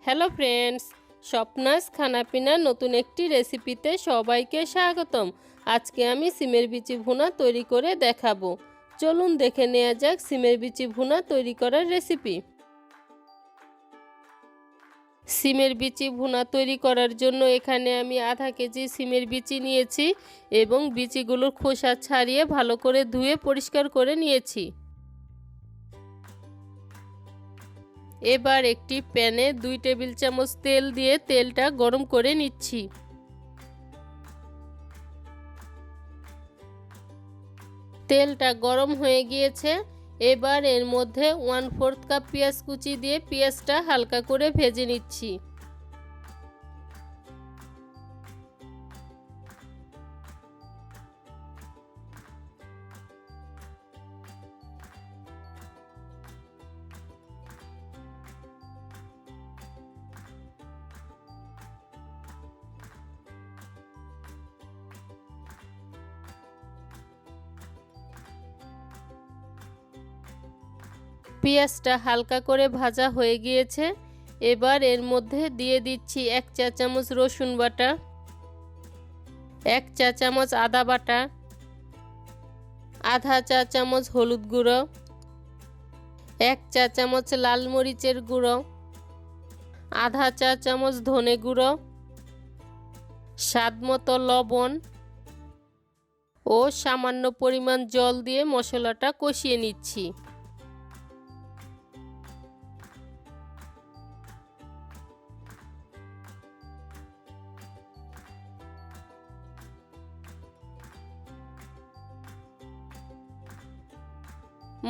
Hello friends, স্বপ্নাস খানাপিনা নতুন একটি রেসিপিতে সবাইকে স্বাগতম। আজকে আমি সিমের বিচি ভুনা তৈরি করে দেখাবো। চলুন দেখে নেওয়া যাক সিমের বিচি ভুনা তৈরি করার রেসিপি। সিমের বিচি ভুনা তৈরি করার জন্য এখানে আমি আধা কেজি সিমের বিচি নিয়েছি এবং বিচিগুলোর খোসা ছাড়িয়ে ভালো করে ধুয়ে পরিষ্কার করে নিয়েছি। এবার একটি প্যানে 2 টেবিল চামচ তেল দিয়ে তেলটা গরম করে নিচ্ছি। তেলটা গরম হয়ে গিয়েছে। এবার এর মধ্যে 1/4 কাপ পেঁয়াজ কুচি দিয়ে পেঁয়াজটা হালকা করে ভেজে নিচ্ছি। পেঁয়াজটা হালকা করে ভাজা হয়ে গিয়েছে। এবার এর মধ্যে দিয়ে দিচ্ছি 1 চা চামচ রসুন বাটা, 1 চা চামচ আদা বাটা, আধা চা চামচ হলুদ গুঁড়ো, 1 চা চামচ লাল মরিচের গুঁড়ো, আধা চা চামচ ধনে গুঁড়ো, স্বাদমতো লবণ ও সামান্য পরিমাণ জল দিয়ে মশলাটা কষিয়ে নিচ্ছি।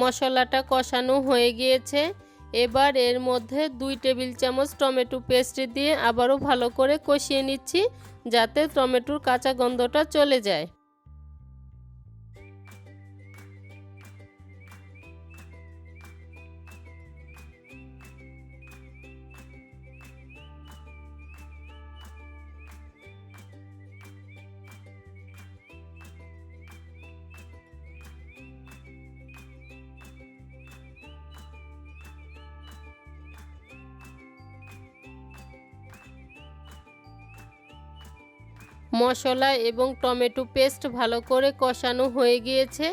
মশলাটা কষানো হয়ে গিয়েছে। এবার এর মধ্যে 2 টেবিল চামচ টমেটো পেস্ট দিয়ে আবারও ভালো করে কষিয়ে নিচ্ছি, যাতে টমেটোর কাঁচা গন্ধটা চলে যায়। মশলা এবং টমেটো পেস্ট ভালো করে কষানো হয়ে গিয়েছে।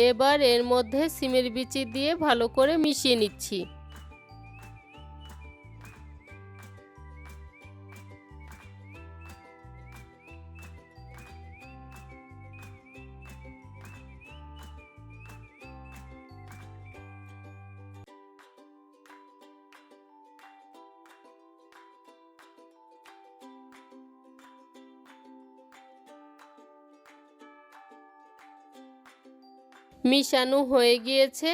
এবার এর মধ্যে সিমের বিচি দিয়ে ভালো করে মিশিয়ে নিচ্ছি। মিশানো হয়ে গিয়েছে।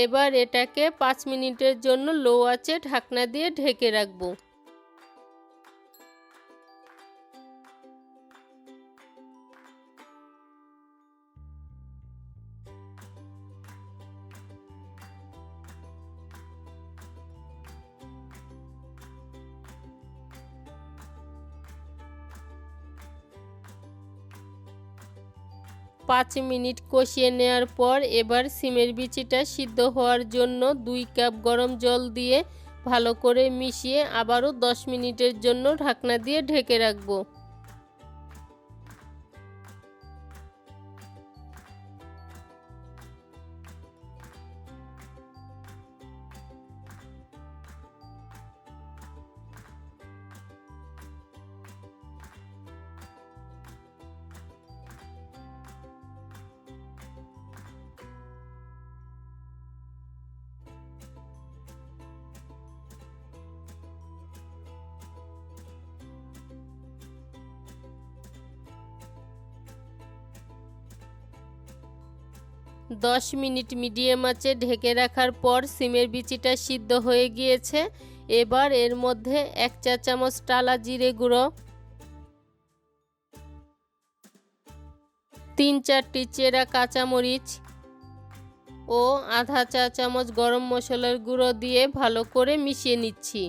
এবার এটাকে 5 মিনিটের জন্য লো আঁচে ঢাকনা দিয়ে ঢেকে রাখবো। পাঁচ মিনিট কষিয়ে নেওয়ার পর এবার সিমের বিচিটা সিদ্ধ হওয়ার জন্য 2 কাপ গরম জল দিয়ে ভালো করে মিশিয়ে আবারও 10 মিনিটের জন্য ঢাকনা দিয়ে ঢেকে রাখবো। দশ মিনিট মিডিয়াম আঁচে ঢেকে রাখার পর সিমের বিচিটা সিদ্ধ হয়ে গিয়েছে। এবার এর মধ্যে 1 চা চামচ টালা জিরে গুঁড়ো, 3-4টি চেরা কাঁচামরিচ ও আধা চা চামচ গরম মশলার গুঁড়ো দিয়ে ভালো করে মিশিয়ে নিচ্ছি।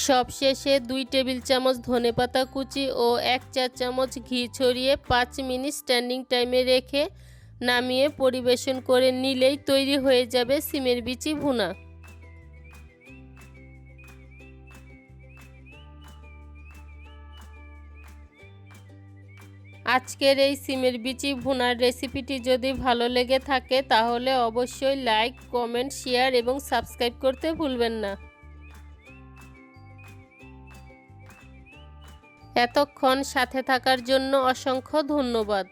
সবশেষে 2 টেবিল চামচ ধনেপাতা কুচি ও 1 চা চামচ ঘি ছড়িয়ে 5 মিনিট স্ট্যান্ডিং টাইমে রেখে নামিয়ে পরিবেশন করে নিলেই তৈরি হয়ে যাবে সিমের বিচি ভুনা। আজকের এই সিমের বিচি ভুনার রেসিপিটি যদি ভালো লেগে থাকে তাহলে অবশ্যই লাইক, কমেন্ট, শেয়ার এবং সাবস্ক্রাইব করতে ভুলবেন না। এতক্ষণ সাথে থাকার জন্য অসংখ্য ধন্যবাদ।